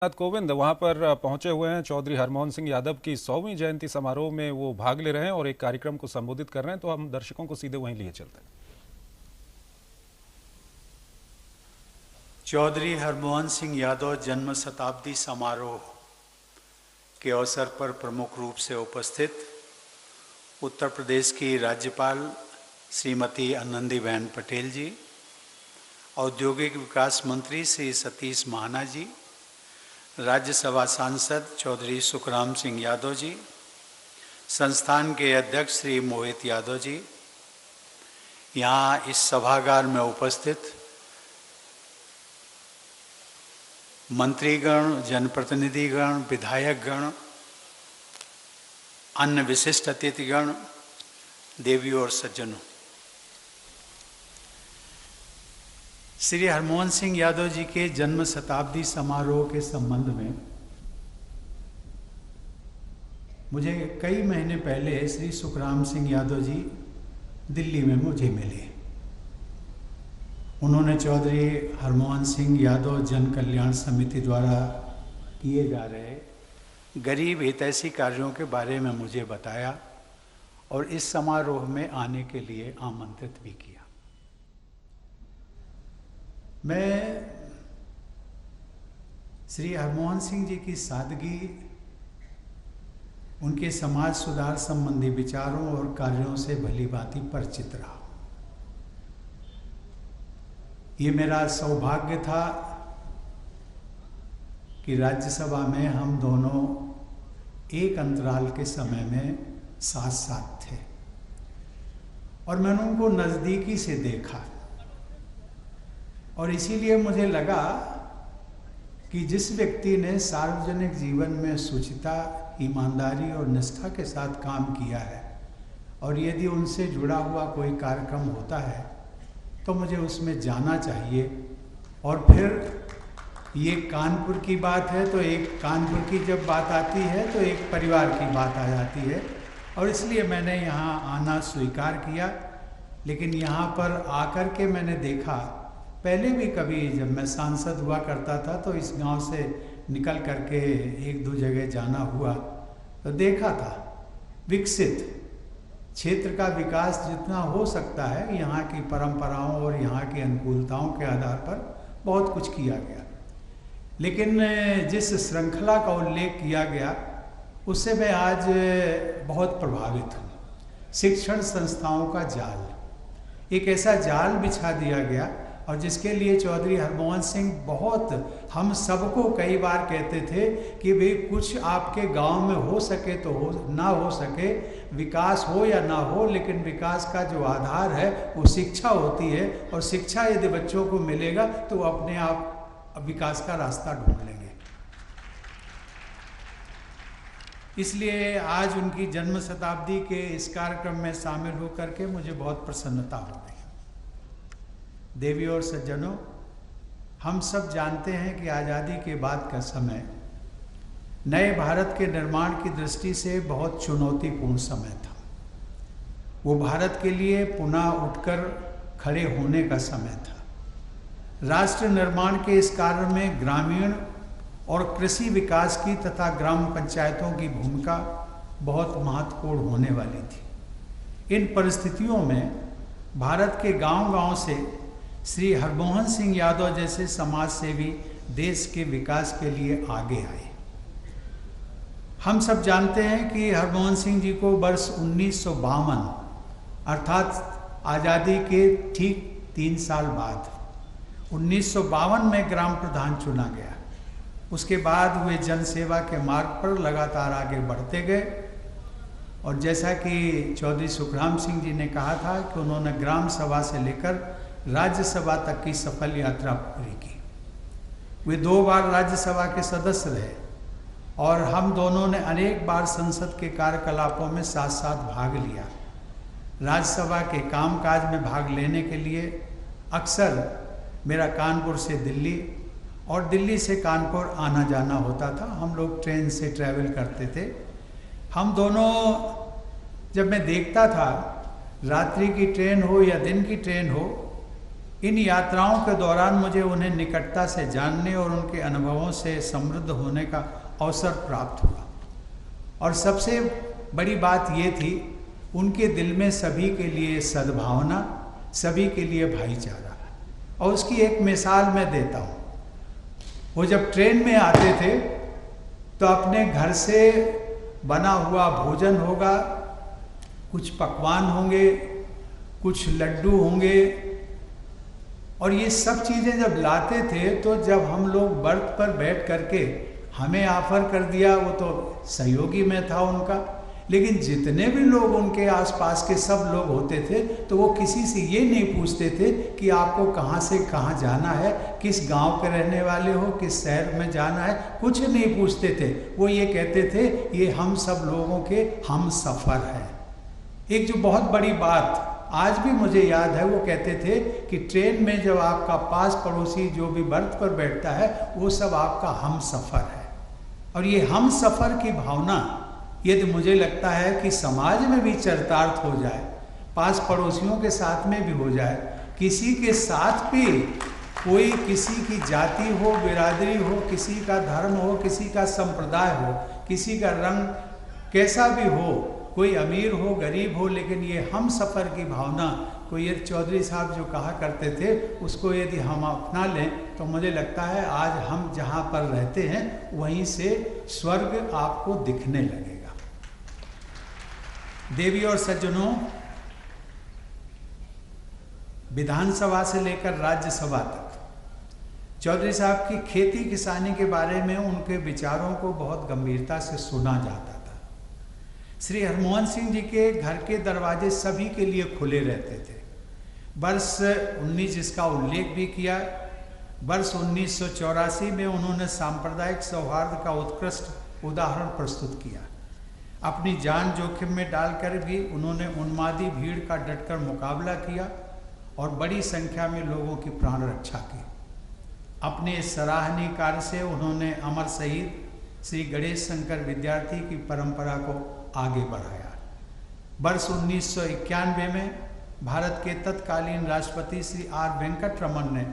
रामनाथ कोविंद वहां पर पहुंचे हुए हैं। चौधरी हरमोहन सिंह यादव की 100वीं जयंती समारोह में वो भाग ले रहे हैं और एक कार्यक्रम को संबोधित कर रहे हैं, तो हम दर्शकों को सीधे वहीं लिए चलते हैं। चौधरी हरमोहन सिंह यादव जन्म शताब्दी समारोह के अवसर पर प्रमुख रूप से उपस्थित उत्तर प्रदेश की राज्यपाल श्रीमती आनंदीबेन पटेल जी, औद्योगिक विकास मंत्री श्री सतीश महाना जी, राज्यसभा सांसद चौधरी सुखराम सिंह यादव जी, संस्थान के अध्यक्ष श्री मोहित यादव जी, यहाँ इस सभागार में उपस्थित मंत्रीगण, जनप्रतिनिधिगण, विधायकगण, अन्य विशिष्ट अतिथिगण, देवियों और सज्जनों, श्री हरमोहन सिंह यादव जी के जन्म शताब्दी समारोह के संबंध में मुझे कई महीने पहले श्री सुखराम सिंह यादव जी दिल्ली में मुझे मिले। उन्होंने चौधरी हरमोहन सिंह यादव जन कल्याण समिति द्वारा किए जा रहे गरीब हितैषी कार्यों के बारे में मुझे बताया और इस समारोह में आने के लिए आमंत्रित भी किया। मैं श्री हरमोहन सिंह जी की सादगी, उनके समाज सुधार संबंधी विचारों और कार्यों से भली भांति परिचित रहा। ये मेरा सौभाग्य था कि राज्यसभा में हम दोनों एक अंतराल के समय में साथ साथ थे और मैंने उनको नज़दीकी से देखा और इसीलिए मुझे लगा कि जिस व्यक्ति ने सार्वजनिक जीवन में शुचिता, ईमानदारी और निष्ठा के साथ काम किया है और यदि उनसे जुड़ा हुआ कोई कार्यक्रम होता है तो मुझे उसमें जाना चाहिए। और फिर ये कानपुर की बात है तो एक कानपुर की जब बात आती है तो एक परिवार की बात आ जाती है और इसलिए मैंने यहाँ आना स्वीकार किया। लेकिन यहाँ पर आकर के मैंने देखा, पहले भी कभी जब मैं सांसद हुआ करता था तो इस गांव से निकल करके एक दो जगह जाना हुआ तो देखा था विकसित क्षेत्र का विकास जितना हो सकता है यहाँ की परंपराओं और यहाँ की अनुकूलताओं के आधार पर बहुत कुछ किया गया। लेकिन जिस श्रृंखला का उल्लेख किया गया उससे मैं आज बहुत प्रभावित हूँ। शिक्षण संस्थाओं का जाल, एक ऐसा जाल बिछा दिया गया और जिसके लिए चौधरी हरमोहन सिंह बहुत हम सबको कई बार कहते थे कि भाई कुछ आपके गांव में हो सके तो हो, ना हो सके, विकास हो या ना हो, लेकिन विकास का जो आधार है वो शिक्षा होती है और शिक्षा यदि बच्चों को मिलेगा तो वो अपने आप विकास का रास्ता ढूंढ लेंगे। इसलिए आज उनकी जन्म शताब्दी के इस कार्यक्रम में शामिल होकर के मुझे बहुत प्रसन्नता हो गई। देवियों और सज्जनों, हम सब जानते हैं कि आज़ादी के बाद का समय नए भारत के निर्माण की दृष्टि से बहुत चुनौतीपूर्ण समय था। वो भारत के लिए पुनः उठकर खड़े होने का समय था। राष्ट्र निर्माण के इस कार्य में ग्रामीण और कृषि विकास की तथा ग्राम पंचायतों की भूमिका बहुत महत्वपूर्ण होने वाली थी। इन परिस्थितियों में भारत के गांव-गांव से श्री हरमोहन सिंह यादव जैसे समाज सेवी देश के विकास के लिए आगे आए। हम सब जानते हैं कि हरमोहन सिंह जी को वर्ष 1952 अर्थात आज़ादी के ठीक 3 साल बाद 1952 में ग्राम प्रधान चुना गया। उसके बाद वे जन सेवा के मार्ग पर लगातार आगे बढ़ते गए और जैसा कि चौधरी सुखराम सिंह जी ने कहा था कि उन्होंने ग्राम सभा से लेकर राज्यसभा तक की सफल यात्रा पूरी की। वे 2 बार राज्यसभा के सदस्य रहे और हम दोनों ने अनेक बार संसद के कार्यकलापों में साथ साथ भाग लिया। राज्यसभा के कामकाज में भाग लेने के लिए अक्सर मेरा कानपुर से दिल्ली और दिल्ली से कानपुर आना जाना होता था। हम लोग ट्रेन से ट्रैवल करते थे। हम दोनों, जब मैं देखता था रात्रि की ट्रेन हो या दिन की ट्रेन हो, इन यात्राओं के दौरान मुझे उन्हें निकटता से जानने और उनके अनुभवों से समृद्ध होने का अवसर प्राप्त हुआ। और सबसे बड़ी बात ये थी, उनके दिल में सभी के लिए सद्भावना, सभी के लिए भाईचारा। और उसकी एक मिसाल मैं देता हूँ। वो जब ट्रेन में आते थे तो अपने घर से बना हुआ भोजन होगा, कुछ पकवान होंगे, कुछ लड्डू होंगे, और ये सब चीज़ें जब लाते थे तो जब हम लोग बर्थ पर बैठ करके हमें ऑफर कर दिया, वो तो सहयोगी में था उनका, लेकिन जितने भी लोग उनके आसपास के सब लोग होते थे तो वो किसी से ये नहीं पूछते थे कि आपको कहाँ से कहाँ जाना है, किस गांव के रहने वाले हो, किस शहर में जाना है, कुछ नहीं पूछते थे। वो ये कहते थे ये हम सब लोगों के हम सफ़र है। एक जो बहुत बड़ी बात आज भी मुझे याद है, वो कहते थे कि ट्रेन में जब आपका पास पड़ोसी जो भी बर्थ पर बैठता है वो सब आपका हम सफ़र है। और ये हम सफ़र की भावना यदि मुझे लगता है कि समाज में भी चरितार्थ हो जाए, पास पड़ोसियों के साथ में भी हो जाए, किसी के साथ भी कोई किसी की जाति हो, बिरादरी हो, किसी का धर्म हो, किसी का संप्रदाय हो, किसी का रंग कैसा भी हो, कोई अमीर हो गरीब हो, लेकिन ये हम सफ़र की भावना को ये चौधरी साहब जो कहा करते थे उसको यदि हम अपना लें तो मुझे लगता है आज हम जहाँ पर रहते हैं वहीं से स्वर्ग आपको दिखने लगेगा। देवी और सज्जनों, विधानसभा से लेकर राज्यसभा तक चौधरी साहब की खेती किसानी के बारे में उनके विचारों को बहुत गंभीरता से सुना जाता था। श्री हरमोहन सिंह जी के घर के दरवाजे सभी के लिए खुले रहते थे। वर्ष 19 इसका उल्लेख भी किया। वर्ष 1984 में उन्होंने सांप्रदायिक सौहार्द का उत्कृष्ट उदाहरण प्रस्तुत किया। अपनी जान जोखिम में डालकर भी उन्होंने उन्मादी भीड़ का डटकर मुकाबला किया और बड़ी संख्या में लोगों की प्राण रक्षा की। अपने इस सराहनीय कार्य से उन्होंने अमर शहीद श्री गणेश शंकर विद्यार्थी की परंपरा को आगे बढ़ाया। वर्ष 1991 में भारत के तत्कालीन राष्ट्रपति श्री आर वेंकटरमन ने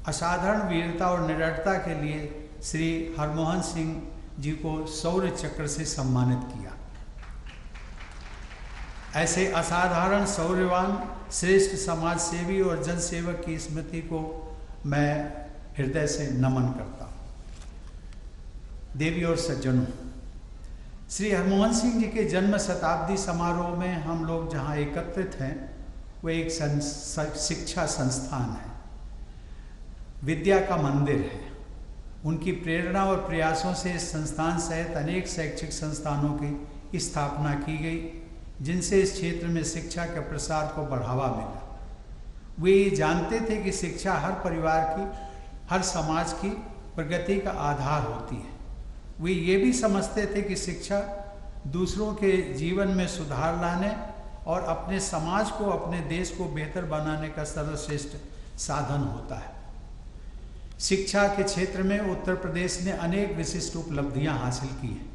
असाधारण वीरता और निडरता के लिए श्री हरमोहन सिंह जी को शौर्य चक्र से सम्मानित किया। ऐसे असाधारण शौर्यवान श्रेष्ठ समाज सेवी और जनसेवक की स्मृति को मैं हृदय से नमन करता हूँ। देवी और सज्जनों, श्री हरमोहन सिंह जी के जन्म शताब्दी समारोह में हम लोग जहाँ एकत्रित हैं वो एक शिक्षा संस्थान है, विद्या का मंदिर है। उनकी प्रेरणा और प्रयासों से इस संस्थान सहित अनेक शैक्षिक संस्थानों की स्थापना की गई, जिनसे इस क्षेत्र में शिक्षा के प्रसार को बढ़ावा मिला। वे ये जानते थे कि शिक्षा हर परिवार की, हर समाज की प्रगति का आधार होती है। वे ये भी समझते थे कि शिक्षा दूसरों के जीवन में सुधार लाने और अपने समाज को, अपने देश को बेहतर बनाने का सर्वश्रेष्ठ साधन होता है। शिक्षा के क्षेत्र में उत्तर प्रदेश ने अनेक विशिष्ट उपलब्धियां हासिल की हैं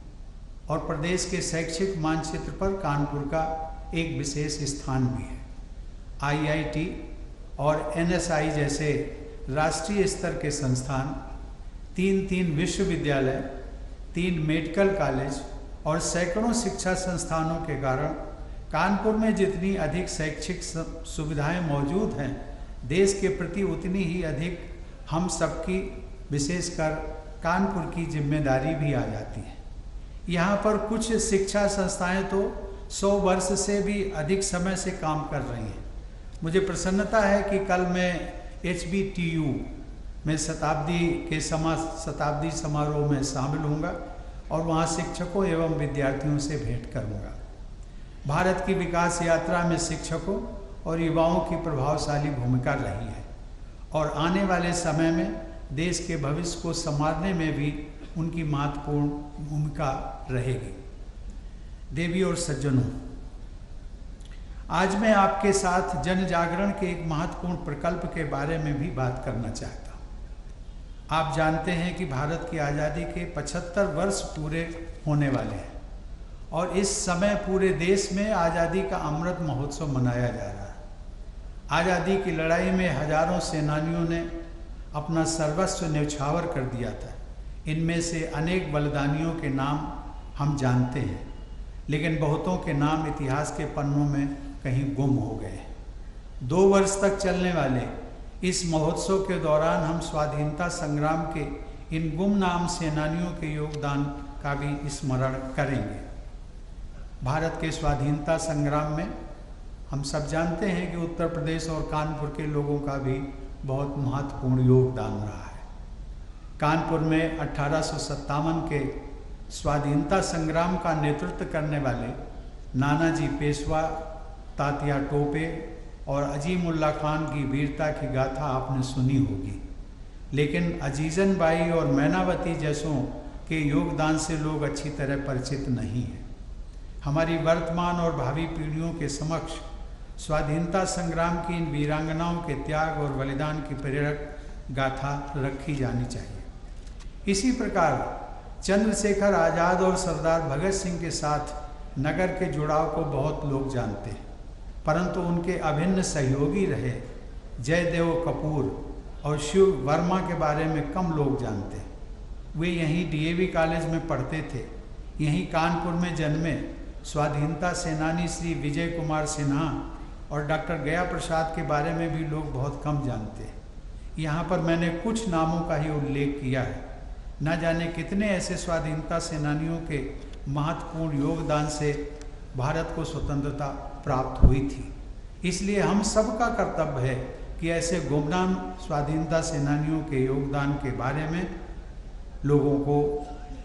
और प्रदेश के शैक्षिक मानचित्र पर कानपुर का एक विशेष स्थान भी है। IIT और NSI जैसे राष्ट्रीय स्तर के संस्थान, 3 विश्वविद्यालय, 3 मेडिकल कॉलेज और सैकड़ों शिक्षा संस्थानों के कारण कानपुर में जितनी अधिक शैक्षिक सुविधाएं मौजूद हैं, देश के प्रति उतनी ही अधिक हम सबकी, विशेषकर कानपुर की जिम्मेदारी भी आ जाती है। यहाँ पर कुछ शिक्षा संस्थाएं तो 100 वर्ष से भी अधिक समय से काम कर रही हैं। मुझे प्रसन्नता है कि कल मैं HBTU में शताब्दी समारोह में शामिल होऊंगा और वहाँ शिक्षकों एवं विद्यार्थियों से भेंट करूँगा। भारत की विकास यात्रा में शिक्षकों और युवाओं की प्रभावशाली भूमिका रही है और आने वाले समय में देश के भविष्य को संवारने में भी उनकी महत्वपूर्ण भूमिका रहेगी। देवी और सज्जनों, आज मैं आपके साथ जन जागरण के एक महत्वपूर्ण प्रकल्प के बारे में भी बात करना चाहता हूँ। आप जानते हैं कि भारत की आज़ादी के 75 वर्ष पूरे होने वाले हैं और इस समय पूरे देश में आज़ादी का अमृत महोत्सव मनाया जा रहा है। आज़ादी की लड़ाई में हजारों सेनानियों ने अपना सर्वस्व न्यौछावर कर दिया था। इनमें से अनेक बलिदानियों के नाम हम जानते हैं, लेकिन बहुतों के नाम इतिहास के पन्नों में कहीं गुम हो गए। 2 वर्ष तक चलने वाले इस महोत्सव के दौरान हम स्वाधीनता संग्राम के इन गुमनाम सेनानियों के योगदान का भी स्मरण करेंगे। भारत के स्वाधीनता संग्राम में हम सब जानते हैं कि उत्तर प्रदेश और कानपुर के लोगों का भी बहुत महत्वपूर्ण योगदान रहा है। कानपुर में 1857 के स्वाधीनता संग्राम का नेतृत्व करने वाले नानाजी पेशवा, तात्या टोपे और अजीमुल्ला खान की वीरता की गाथा आपने सुनी होगी, लेकिन अजीजन बाई और मैनावती जैसों के योगदान से लोग अच्छी तरह परिचित नहीं हैं। हमारी वर्तमान और भावी पीढ़ियों के समक्ष स्वाधीनता संग्राम की इन वीरांगनाओं के त्याग और बलिदान की प्रेरक गाथा रखी जानी चाहिए। इसी प्रकार चंद्रशेखर आज़ाद और सरदार भगत सिंह के साथ नगर के जुड़ाव को बहुत लोग जानते हैं, परंतु उनके अभिन्न सहयोगी रहे जयदेव कपूर और शिव वर्मा के बारे में कम लोग जानते हैं। वे यहीं डीएवी कॉलेज में पढ़ते थे। यहीं कानपुर में जन्मे स्वाधीनता सेनानी श्री विजय कुमार सिन्हा और डॉक्टर गया प्रसाद के बारे में भी लोग बहुत कम जानते हैं। यहाँ पर मैंने कुछ नामों का ही उल्लेख किया है। न जाने कितने ऐसे स्वाधीनता सेनानियों के महत्वपूर्ण योगदान से भारत को स्वतंत्रता प्राप्त हुई थी। इसलिए हम सबका कर्तव्य है कि ऐसे गुमनाम स्वाधीनता सेनानियों के योगदान के बारे में लोगों को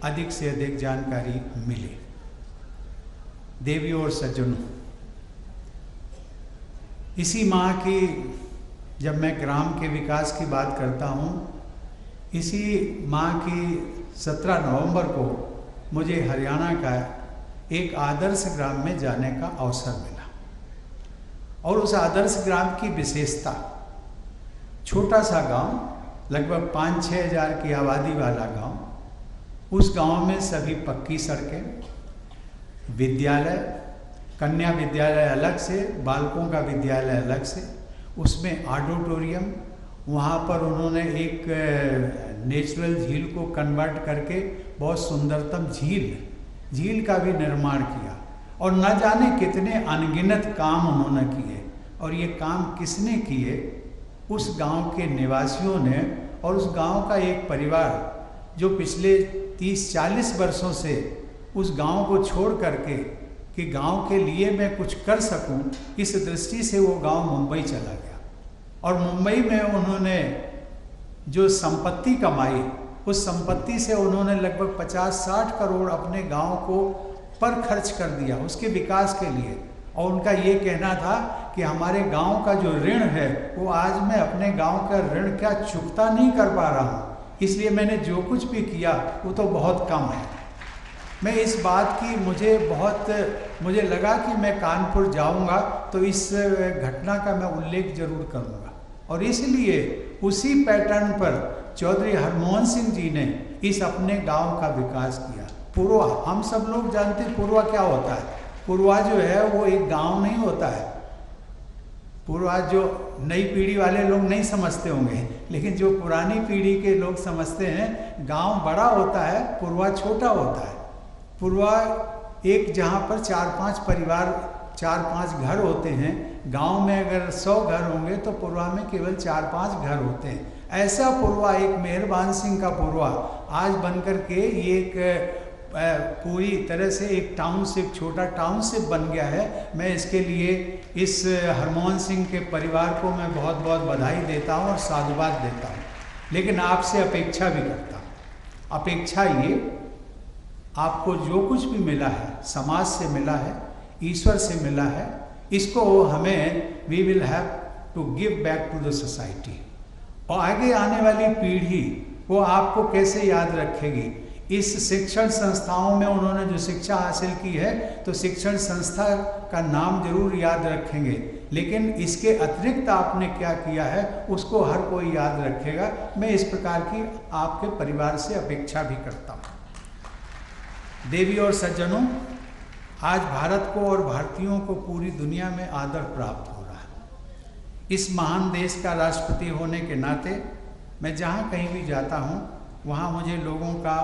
अधिक से अधिक जानकारी मिले। देवियों और सज्जनों, इसी माह की जब मैं ग्राम के विकास की बात करता हूँ, इसी माह की 17 नवंबर को मुझे हरियाणा का एक आदर्श ग्राम में जाने का अवसर मिला। और उस आदर्श ग्राम की विशेषता, छोटा सा गांव, लगभग 5-6 हज़ार की आबादी वाला गांव। उस गांव में सभी पक्की सड़कें, विद्यालय, कन्या विद्यालय अलग से, बालकों का विद्यालय अलग से, उसमें ऑडिटोरियम, वहाँ पर उन्होंने एक नेचुरल झील को कन्वर्ट करके बहुत सुंदरतम झील का भी निर्माण किया। और न जाने कितने अनगिनत काम उन्होंने किए। और ये काम किसने किए? उस गांव के निवासियों ने, और उस गांव का एक परिवार जो पिछले 30-40 वर्षों से उस गांव को छोड़ करके कि गांव के लिए मैं कुछ कर सकूं, इस दृष्टि से वो गांव मुंबई चला गया। और मुंबई में उन्होंने जो संपत्ति कमाई, उस संपत्ति से उन्होंने लगभग 50-60 करोड़ अपने गांव को पर खर्च कर दिया उसके विकास के लिए। और उनका ये कहना था कि हमारे गांव का जो ऋण है वो आज मैं अपने गांव का ऋण क्या चुकता नहीं कर पा रहा हूँ, इसलिए मैंने जो कुछ भी किया वो तो बहुत कम है। मैं इस बात की मुझे लगा कि मैं कानपुर जाऊंगा तो इस घटना का मैं उल्लेख जरूर करूंगा। और इसलिए उसी पैटर्न पर चौधरी हरमोहन सिंह जी ने इस अपने गांव का विकास किया। पुरवा, हम सब लोग जानते हैं पुरवा क्या होता है। पुरवा जो है वो एक गांव नहीं होता है। पुरवा जो नई पीढ़ी वाले लोग नहीं समझते होंगे, लेकिन जो पुरानी पीढ़ी के लोग समझते हैं, गांव बड़ा होता है, पुरवा छोटा होता है। पुरवा एक जहाँ पर 4-5 परिवार, 4-5 घर होते हैं। गांव में अगर 100 घर होंगे तो पुरवा में केवल 4-5 घर होते हैं। ऐसा पुरवा, एक मेहरबान सिंह का पुरवा आज बनकर के ये एक पूरी तरह से एक टाउनशिप, छोटा टाउनशिप बन गया है। मैं इसके लिए इस हरमोहन सिंह के परिवार को मैं बहुत बहुत बधाई देता हूँ और साधुवाद देता हूँ। लेकिन आपसे अपेक्षा भी करता हूँ। अपेक्षा ये, आपको जो कुछ भी मिला है, समाज से मिला है, ईश्वर से मिला है, इसको हमें we will have to give back to the society. और आगे आने वाली पीढ़ी वो आपको कैसे याद रखेगी? इस शिक्षण संस्थाओं में उन्होंने जो शिक्षा हासिल की है तो शिक्षण संस्था का नाम जरूर याद रखेंगे, लेकिन इसके अतिरिक्त आपने क्या किया है उसको हर कोई याद रखेगा। मैं इस प्रकार की आपके परिवार से अपेक्षा भी करता हूँ। देवी और सज्जनों, आज भारत को और भारतीयों को पूरी दुनिया में आदर प्राप्त हो रहा है। इस महान देश का राष्ट्रपति होने के नाते मैं जहाँ कहीं भी जाता हूँ वहाँ मुझे लोगों का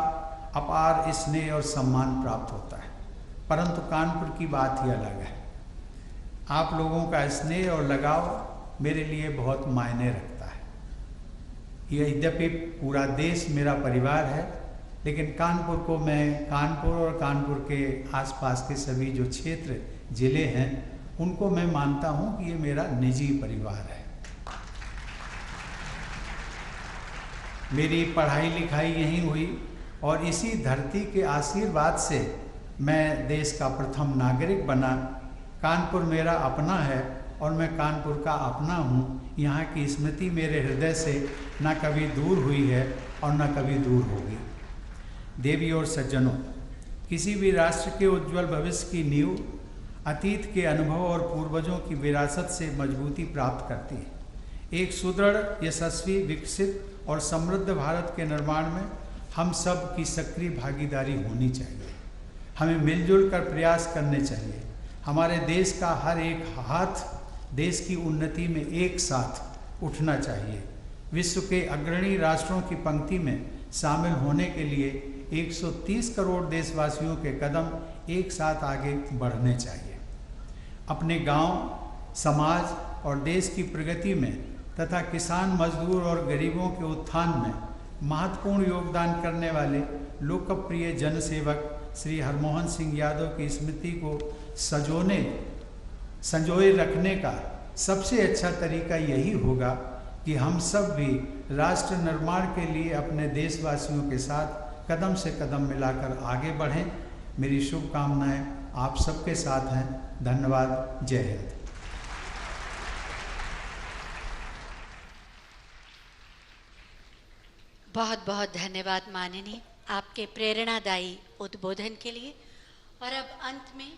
अपार स्नेह और सम्मान प्राप्त होता है, परंतु कानपुर की बात ही अलग है। आप लोगों का स्नेह और लगाव मेरे लिए बहुत मायने रखता है। यद्यपि पूरा देश मेरा परिवार है, लेकिन कानपुर को मैं कानपुर और कानपुर के आसपास के सभी जो क्षेत्र जिले हैं उनको मैं मानता हूँ कि ये मेरा निजी परिवार है। मेरी पढ़ाई लिखाई यहीं हुई और इसी धरती के आशीर्वाद से मैं देश का प्रथम नागरिक बना। कानपुर मेरा अपना है और मैं कानपुर का अपना हूँ। यहाँ की स्मृति मेरे हृदय से न कभी दूर हुई है और न कभी दूर होगी। देवी और सज्जनों, किसी भी राष्ट्र के उज्जवल भविष्य की नींव अतीत के अनुभव और पूर्वजों की विरासत से मजबूती प्राप्त करती है। एक सुदृढ़, यशस्वी, विकसित और समृद्ध भारत के निर्माण में हम सब की सक्रिय भागीदारी होनी चाहिए। हमें मिलजुल कर प्रयास करने चाहिए। हमारे देश का हर एक हाथ देश की उन्नति में एक साथ उठना चाहिए। विश्व के अग्रणी राष्ट्रों की पंक्ति में शामिल होने के लिए 130 करोड़ देशवासियों के कदम एक साथ आगे बढ़ने चाहिए। अपने गांव, समाज और देश की प्रगति में तथा किसान, मजदूर और गरीबों के उत्थान में महत्वपूर्ण योगदान करने वाले लोकप्रिय जनसेवक श्री हरमोहन सिंह यादव की स्मृति को संजोए रखने का सबसे अच्छा तरीका यही होगा कि हम सब भी राष्ट्र निर्माण के लिए अपने देशवासियों के साथ कदम से कदम मिलाकर आगे बढ़ें। मेरी शुभकामनाएं आप सबके साथ हैं। धन्यवाद। जय हिंद। बहुत बहुत धन्यवाद माननीय, आपके प्रेरणादायी उद्बोधन के लिए। और अब अंत में